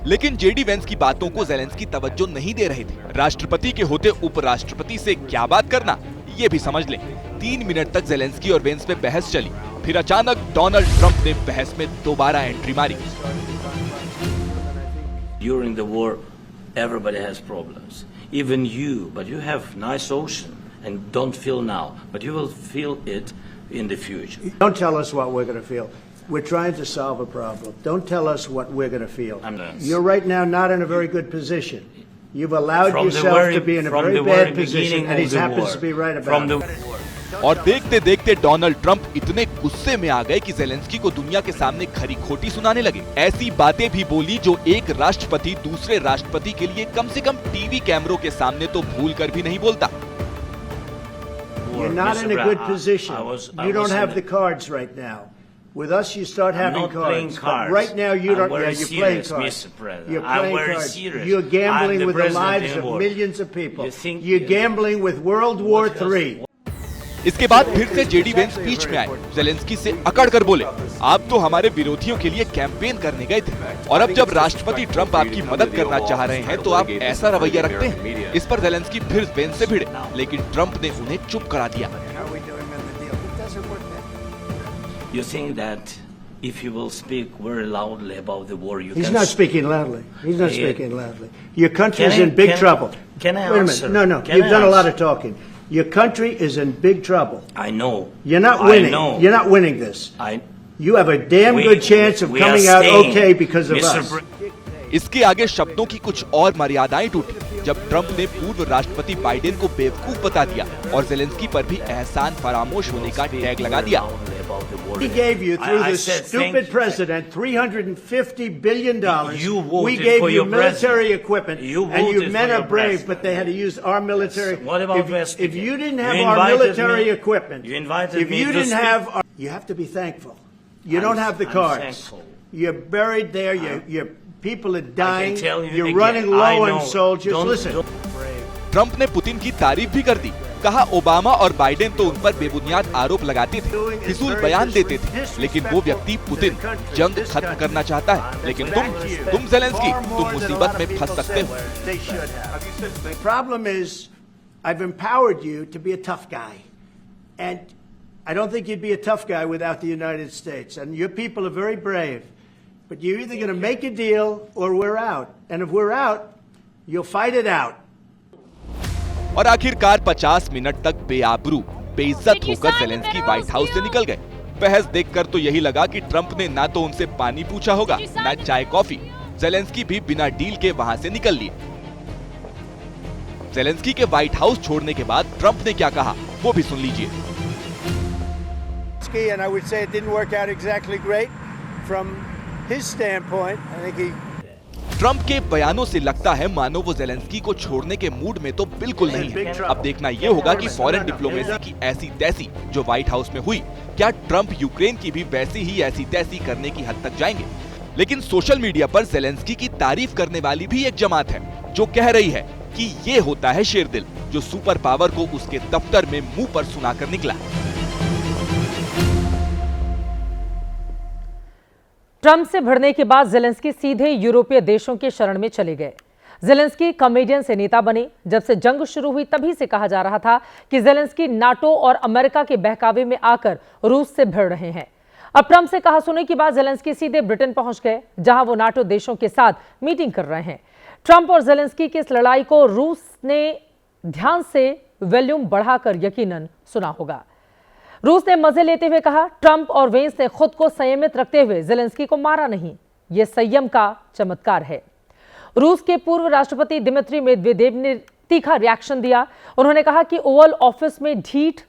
लेकिन जेडी वेंस की बातों को जेलेंस्की तवज्जो नहीं दे रहे थे। राष्ट्रपति के होते उपराष्ट्रपति से क्या बात करना, ये भी समझ लें। 3 मिनट तक जेलेंस्की और वेंस में बहस चली, फिर अचानक डोनाल्ड ट्रंप ने बहस में दोबारा एंट्री मारी। During the war, everybody has problems. Even you, but you have nice ocean and don't feel now, but you will feel it in the future. Don't tell us what we're going to feel. We're trying to solve a problem. Don't tell us what we're going to feel. You're right now not in a very good position. You've allowed yourself to be in a very bad position, and he happens to be right about it. और देखते देखते डोनाल्ड ट्रंप इतने गुस्से में आ गए कि जेलेंस्की को दुनिया के सामने खरी खोटी सुनाने लगे। ऐसी बातें भी बोली जो एक राष्ट्रपति दूसरे राष्ट्रपति के लिए कम से कम टीवी कैमरों के सामने तो भूल कर भी नहीं बोलता। You're not in a good position. You don't have the cards right now. With us, you start having I'm not playing cards. cards. But right now, you don't. I'm very You're playing serious, cards. Mr. President. You're I'm playing very cards. serious. You're gambling I'm the with the president lives of anymore. millions of people. You think- You're gambling with World War III. इसके बाद फिर से जेडी वेंस बीच में आए, जेलेंस्की से अकड़ कर बोले आप तो हमारे विरोधियों के लिए कैंपेन करने गए थे और अब जब राष्ट्रपति ट्रंप आपकी मदद करना चाह रहे हैं तो आप ऐसा रवैया रखते हैं। इस पर जेलेंस्की फिर वेंस से भिड़े, लेकिन ट्रंप ने उन्हें चुप करा दिया। You think that if you will speak very loudly about the war, you He's can... not speaking loudly. He's not Yeah. speaking loudly. Your country is Can I- in big can- trouble. can I Wait a answer? minute. No. Can You've I done a lot answer? of talking. Your country is in big trouble. I know. You're not I winning. know. You're not winning this. You have a damn We- good chance of we are coming out staying, okay because of Mr. us. इसके आगे शब्दों की कुछ और मर्यादाएं टूटी जब ट्रंप ने पूर्व राष्ट्रपति बाइडेन को बेवकूफ बता दिया और जेलेंस्की पर भी एहसान फरामोश होने का टैग लगा दिया। He gave you, through I this said stupid president, $350 billion. You voted we gave for you your military president. equipment, You and you voted men for are your brave, president. but they had to use our military. What about West? If you didn't have You our invited military me. equipment, You invited if me you to didn't speak. have, you have to be thankful. You don't have the I'm cards. thankful. You're buried there. You're People are I dying. can tell you You're again, running low I on know. soldiers. Don't- Listen. Trump ने पुतिन की तारीफ भी कर दी। कहा ओबामा और बाइडेन तो उन पर बेबुनियाद आरोप लगाते थे, फिजूल बयान देते थे, लेकिन वो व्यक्ति पुतिन जंग खत्म करना चाहता है। लेकिन तुम ज़ेलेंस्की, तुम मुसीबत में फंस सकते हो। The problem is, I've empowered you to be a tough guy. And I don't think you'd be a tough guy without the United States. And your people are very brave. But you're either going to make a deal or we're out. And if we're out, you'll fight it out. और आखिरकार 50 मिनट तक बेआबरू, बेइज्जत होकर ज़ेलेंस्की व्हाइट हाउस से निकल गए। बहस देखकर तो यही लगा कि ट्रंप ने ना तो उनसे पानी पूछा होगा, ना चाय कॉफी। ज़ेलेंस्की भी बिना डील के वहां से निकल लिए। ज़ेलेंस्की के व्हाइट हाउस छोड़ने के बाद ट्रंप ने क्या कहा, वो भी सुन लीजिए। And I would say it didn't work out exactly great from his standpoint. I think he Trump के बयानों से लगता है मानो वो ज़ेलेंस्की को छोड़ने के मूड में तो बिल्कुल नहीं है। अब देखना ये होगा कि फॉरेन डिप्लोमेसी की ऐसी तैसी जो व्हाइट हाउस में हुई, क्या ट्रंप यूक्रेन की भी वैसी ही ऐसी तैसी करने की हद तक जाएंगे। लेकिन सोशल मीडिया पर ज़ेलेंस्की की तारीफ करने वाली भी एक जमात है जो कह रही है कि ये होता है शेरदिल, जो सुपर पावर को उसके दफ्तर में मुंह पर सुनाकर निकला। ट्रंप से भिड़ने के बाद ज़ेलेंस्की सीधे यूरोपीय देशों के शरण में चले गए। ज़ेलेंस्की कॉमेडियन से नेता बने। जब से जंग शुरू हुई तभी से कहा जा रहा था कि ज़ेलेंस्की नाटो और अमेरिका के बहकावे में आकर रूस से भिड़ रहे हैं। अब ट्रंप से कहा सुने के बाद ज़ेलेंस्की सीधे ब्रिटेन पहुंच गए, जहां वो नाटो देशों के साथ मीटिंग कर रहे हैं। ट्रंप और ज़ेलेंस्की की इस लड़ाई को रूस ने ध्यान से वॉल्यूम बढ़ाकर यकीनन सुना होगा। रूस ने मजे लेते हुए कहा, ट्रंप और वेंस ने खुद को संयमित रखते हुए ज़ेलेंस्की को मारा नहीं। यह संयम का चमत्कार है। रूस के पूर्व राष्ट्रपति दिमित्री मेदवेदेव ने तीखा रिएक्शन दिया। उन्होंने कहा कि ओवल ऑफिस में ढीठ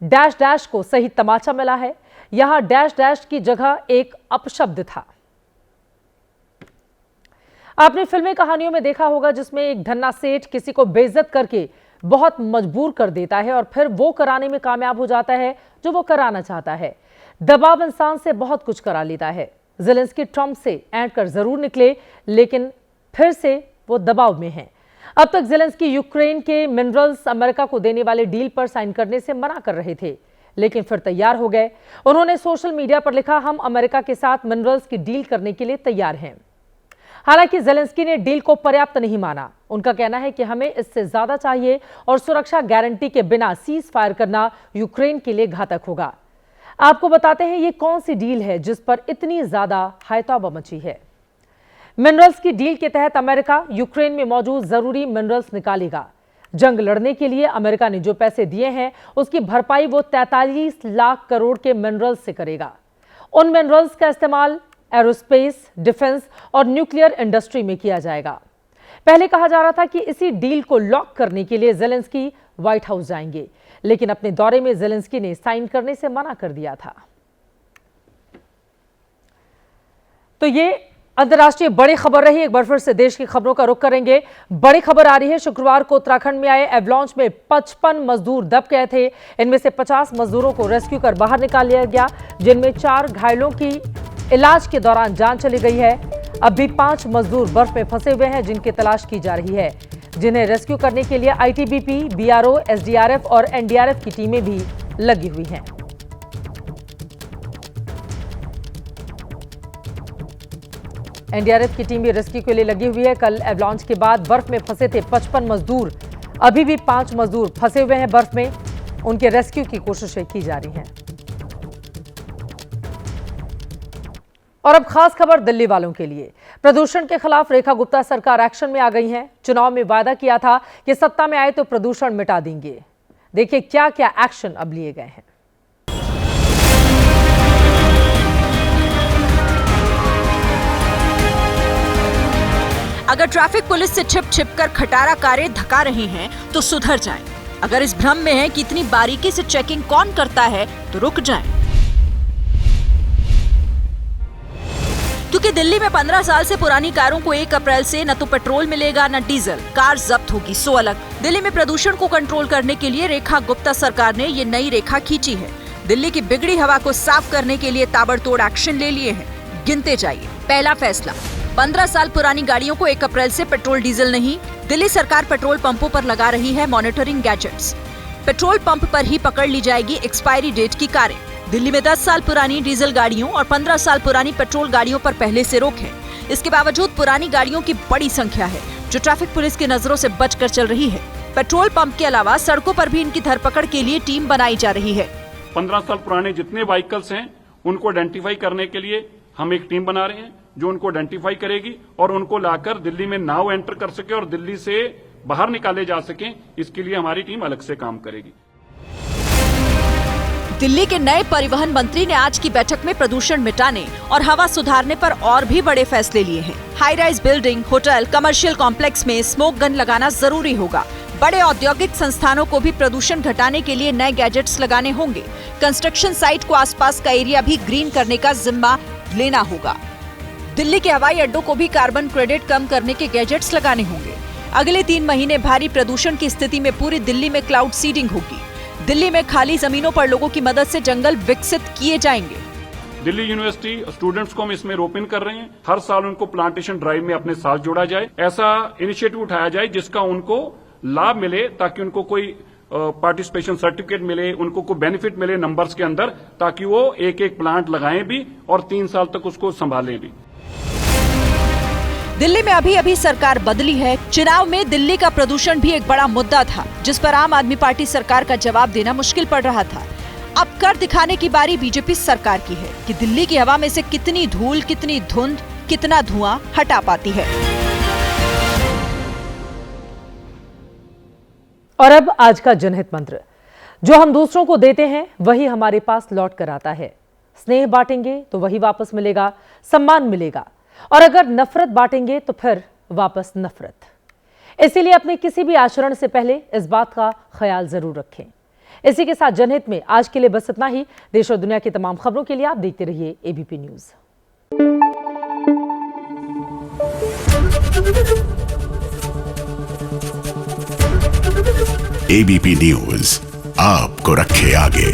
डैश डैश को सही तमाचा मिला है। यहां डैश डैश की जगह एक अपशब्द था। आपने फिल्मी कहानियों में देखा होगा जिसमें एक धन्ना सेठ किसी को बेइज्जत करके बहुत मजबूर कर देता है और फिर वो कराने में कामयाब हो जाता है जो वो कराना चाहता है। दबाव इंसान से बहुत कुछ करा लेता है। ज़ेलेंस्की ट्रंप से ऐंठ कर जरूर निकले, लेकिन फिर से वो दबाव में हैं। अब तक ज़ेलेंस्की यूक्रेन के मिनरल्स अमेरिका को देने वाले डील पर साइन करने से मना कर रहे थे, लेकिन फिर तैयार हो गए। उन्होंने सोशल मीडिया पर लिखा, हम अमेरिका के साथ मिनरल्स की डील करने के लिए तैयार हैं। हालांकि ज़ेलेंस्की ने डील को पर्याप्त नहीं माना। उनका कहना है कि हमें इससे ज्यादा चाहिए और सुरक्षा गारंटी के बिना सीज फायर करना यूक्रेन के लिए घातक होगा। आपको बताते हैं ये कौन सी डील है जिस पर इतनी ज्यादा हायतौबा मची है। मिनरल्स की डील के तहत अमेरिका यूक्रेन में मौजूद जरूरी मिनरल्स निकालेगा। जंग लड़ने के लिए अमेरिका ने जो पैसे दिए हैं उसकी भरपाई वो 43 लाख करोड़ के मिनरल्स से करेगा। उन मिनरल्स का इस्तेमाल एरोस्पेस, डिफेंस और न्यूक्लियर इंडस्ट्री में किया जाएगा। पहले कहा जा रहा था कि इसी डील को लॉक करने के लिए ज़ेलेंस्की व्हाइट हाउस जाएंगे, लेकिन अपने दौरे में ज़ेलेंस्की ने साइन करने से मना कर दिया था। तो ये अंतर्राष्ट्रीय बड़ी खबर रही। एक बार फिर से देश की खबरों का रुख करेंगे। बड़ी खबर आ रही है, शुक्रवार को उत्तराखंड में आए एवलांच में 55 मजदूर दब गए थे। इनमें से 50 मजदूरों को रेस्क्यू कर बाहर निकाल लिया गया, जिनमें 4 घायलों की इलाज के दौरान जान चली गई है। अब भी 5 मजदूर बर्फ में फंसे हुए हैं जिनकी तलाश की जा रही है, जिन्हें रेस्क्यू करने के लिए आईटीबीपी, बीआरओ, एसडीआरएफ और एनडीआरएफ की टीमें भी लगी हुई हैं। एनडीआरएफ की टीम भी रेस्क्यू के लिए लगी हुई है। कल एवलांच के बाद बर्फ में फंसे थे 55 मजदूर। अभी भी 5 मजदूर फंसे हुए हैं बर्फ में, उनके रेस्क्यू की कोशिशें की जा रही हैं। और अब खास खबर दिल्ली वालों के लिए। प्रदूषण के खिलाफ रेखा गुप्ता सरकार एक्शन में आ गई है। चुनाव में वादा किया था कि सत्ता में आए तो प्रदूषण मिटा देंगे। देखिए क्या क्या एक्शन अब लिए गए हैं। अगर ट्रैफिक पुलिस से छिप कर खटारा कारें धका रहे हैं तो सुधर जाएं। अगर इस भ्रम में है कि इतनी बारीकी से चेकिंग कौन करता है तो रुक जाएं। क्योंकि दिल्ली में 15 साल से पुरानी कारों को 1 अप्रैल से न तो पेट्रोल मिलेगा न डीजल। कार जब्त होगी सो अलग। दिल्ली में प्रदूषण को कंट्रोल करने के लिए रेखा गुप्ता सरकार ने ये नई रेखा खींची है। दिल्ली की बिगड़ी हवा को साफ करने के लिए ताबड़तोड़ एक्शन ले लिए हैं। गिनते जाइए। पहला फैसला, 15 साल पुरानी गाड़ियों को 1 अप्रैल से पेट्रोल डीजल नहीं, दिल्ली सरकार पेट्रोल पंपों पर लगा रही है मॉनिटरिंग गैजेट्स। पेट्रोल पंप पर ही पकड़ ली जाएगी एक्सपायरी डेट की कारें। दिल्ली में 10 साल पुरानी डीजल गाड़ियों और 15 साल पुरानी पेट्रोल गाड़ियों पर पहले से रोक है। इसके बावजूद पुरानी गाड़ियों की बड़ी संख्या है जो ट्रैफिक पुलिस की नजरों से बचकर चल रही है। पेट्रोल पंप के अलावा सड़कों पर भी इनकी धरपकड़ के लिए टीम बनाई जा रही है। 15 साल पुराने जितने व्हीकल्स हैं उनको आइडेंटिफाई करने के लिए हम एक टीम बना रहे हैं जो उनको आइडेंटिफाई करेगी और उनको लाकर दिल्ली में नाउ एंटर कर सके और दिल्ली से बाहर निकाले जा सकें, इसके लिए हमारी टीम अलग से काम करेगी। दिल्ली के नए परिवहन मंत्री ने आज की बैठक में प्रदूषण मिटाने और हवा सुधारने पर और भी बड़े फैसले लिए हैं। High rise building, hotel, commercial complex में स्मोक गन लगाना जरूरी होगा। बड़े औद्योगिक संस्थानों को भी प्रदूषण घटाने के लिए नए गैजेट्स लगाने होंगे। कंस्ट्रक्शन साइट को आसपास का एरिया भी ग्रीन करने का जिम्मा लेना होगा। दिल्ली के हवाई अड्डों को भी कार्बन क्रेडिट कम करने के गैजेट्स लगाने होंगे। अगले 3 महीने भारी प्रदूषण की स्थिति में पूरी दिल्ली में क्लाउड सीडिंग होगी। दिल्ली में खाली जमीनों पर लोगों की मदद से जंगल विकसित किए जाएंगे। दिल्ली यूनिवर्सिटी स्टूडेंट्स को हम इसमें रोप इन कर रहे हैं। हर साल उनको प्लांटेशन ड्राइव में अपने साथ जोड़ा जाए। ऐसा इनिशिएटिव उठाया जाए जिसका उनको लाभ मिले, ताकि उनको कोई पार्टिसिपेशन सर्टिफिकेट मिले, उनको कोई बेनिफिट मिले नंबर्स के अंदर, ताकि वो एक प्लांट लगाएं भी और 3 साल तक उसको संभालें भी। दिल्ली में अभी सरकार बदली है। चुनाव में दिल्ली का प्रदूषण भी एक बड़ा मुद्दा था, जिस पर आम आदमी पार्टी सरकार का जवाब देना मुश्किल पड़ रहा था। अब कर दिखाने की बारी बीजेपी सरकार की है कि दिल्ली की हवा में से कितनी धूल, कितनी धुंध, कितना धुआं हटा पाती है। और अब आज का जनहित मंत्र, जो हम दूसरों को देते हैं वही हमारे पास लौट कर आता है। स्नेह बांटेंगे तो वही वापस मिलेगा, सम्मान मिलेगा, और अगर नफरत बांटेंगे तो फिर वापस नफरत। इसीलिए अपने किसी भी आचरण से पहले इस बात का ख्याल जरूर रखें। इसी के साथ जनहित में आज के लिए बस इतना ही। देश और दुनिया की तमाम खबरों के लिए आप देखते रहिए एबीपी न्यूज। एबीपी न्यूज आपको रखे आगे।